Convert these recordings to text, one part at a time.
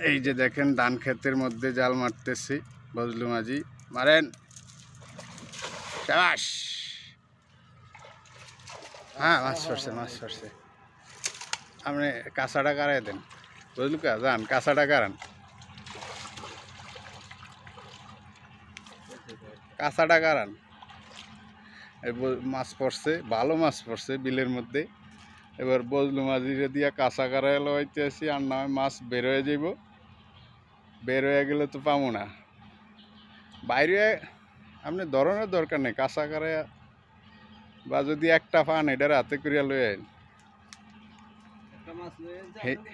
এই যে দেখেন ধান ক্ষেতের মধ্যে জাল মারতেছি বজলু মাঝি মারেন শাবাশ হ্যাঁ মাছ পড়ছে আপনি কাঁচাটা কারাই দেন বুঝলু কা যান কাঁচাটা কারান মাছ পড়ছে ভালো মাছ পড়ছে বিলের মধ্যে এবার বজলু মাঝিরে দিয়া কাঁচা কারাই লইতে আসি আর না মাছ বের হয়ে যাব বের হয়ে গেলে তো পাবো না বাইরে আপনি ধরনের দরকার নেই কাঁচা কারাই বা যদি একটা পান এটার হাতে করিয়া লই আইন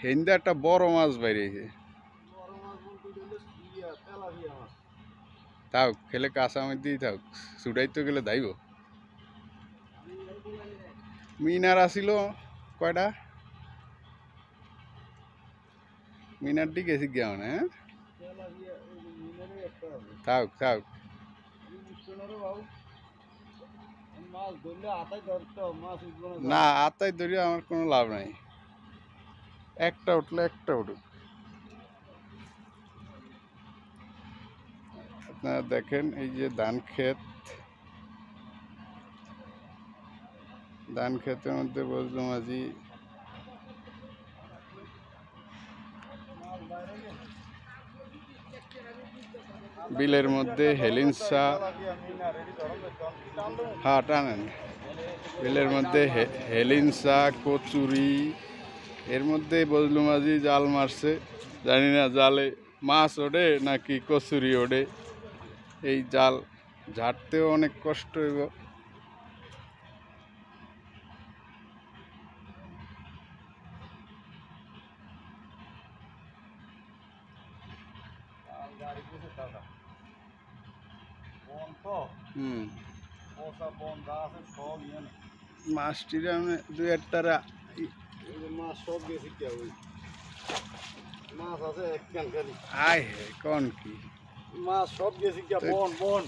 হিন্দা একটা বড় মাছ বাইরেছে তাও খেলে কাঁচা মধ্যেই থাক ছুটাইতে গেলে দাইব মিনার আসিল কয়টা মিনারটি গেছি গিয়া মানে হ্যাঁ থাক না আতাই ধরি আমার কোনো লাভ নাই একটা উঠলে একটা উঠুক আপনারা দেখেন এই যে ধান ক্ষেতের মধ্যে বজলু মাঝি বিলের মধ্যে হেলিনসা হ্যাঁ টানেন বিলের মধ্যে হেলিনসা কচুরি এর মধ্যে বজলু মাঝি জাল মারছে জানি না জালে মাছ ওঠে নাকি কচুরি ওঠে এই জাল ঝাড়তেও অনেক কষ্ট হইব মাছটির আমি দুই একটা মাছ সব গেছি মাছ আছে আয় কোন কি মাছ সব গেছি বন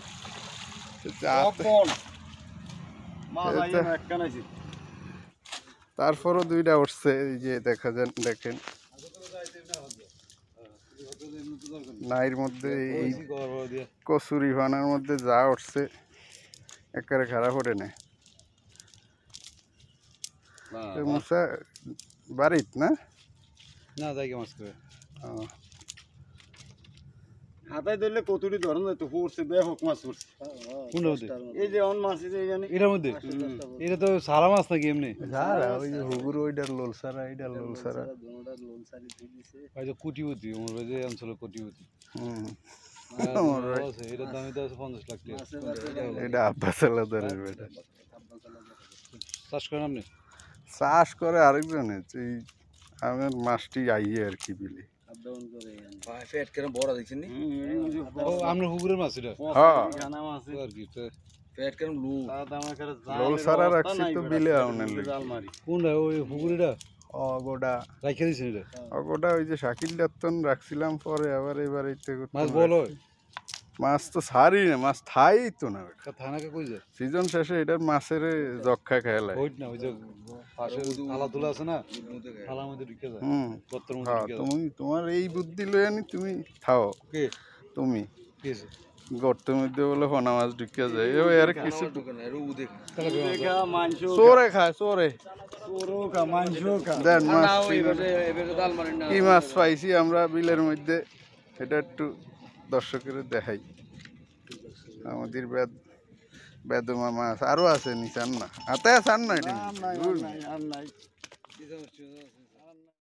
তারপরও দুইটা উঠছে এই যে দেখেন নাইর মধ্যে এই কচুরি ভানার মধ্যে যা উঠছে একেবারে খারাপ ওঠে না মশা বাড়িত না মাছ করে হাতায় ধরলে কতটি ধরন তো পড়ছে ব্যাপক মাছ পড়ছে এই যে অন মাছ এটার মধ্যে এটা তো সারা মাছ নাকি এমনি ওই যে হুগুর ওইটার লোলসারা কোটিপতি আমার যে অঞ্চল কোটিপতি এটার দামই তো আছে 50 লাখ টাকা এটা আব্বাস আলাদারের বেটা চাষ করেন আপনি চাষ করে আরেকজন এই আমার মাছটি আইয়ে আর কি বিলে পেট কেন বড় দেখছেন নি আমরা হুগুরের মাছ এটা হ্যাঁ খানা মাছ আর কি পেট কেন লোল সারা রাখছি তো বিলে আউনের মারি কোনটা ওই হুগুরিটা অগোডা রাখিয়ে দিছেন এটা অগোডা ওই যে শাকিল ডাত্তন রাখছিলাম পরে আবার এবার এইতে মাছ বলো মাছ তো সারি না মাছ থাই তো না থানাকে কই যায় সিজন শেষে এটার মাছের যক্ষা খেলা ওই না ওই যে পাশে থালা তুলা আছে না থালার মধ্যে ঢুকে যায় পত্রের মধ্যে ঢুকে যায় তুমি তোমার এই বুদ্ধি লই আনি তুমি খাও কে তুমি কি আছে গর্তের মধ্যে বলে ফনা মাছ ঢুকে যায় ওই আর কিছু দেখা মাংস চোরে খায় চোরে দেন মাছ কি মাছ পাইছি আমরা বিলের মধ্যে এটা একটু দর্শকের দেখাই আমাদের বেদমা মাছ আরো আছে নিচান না হাতে আসান না এটা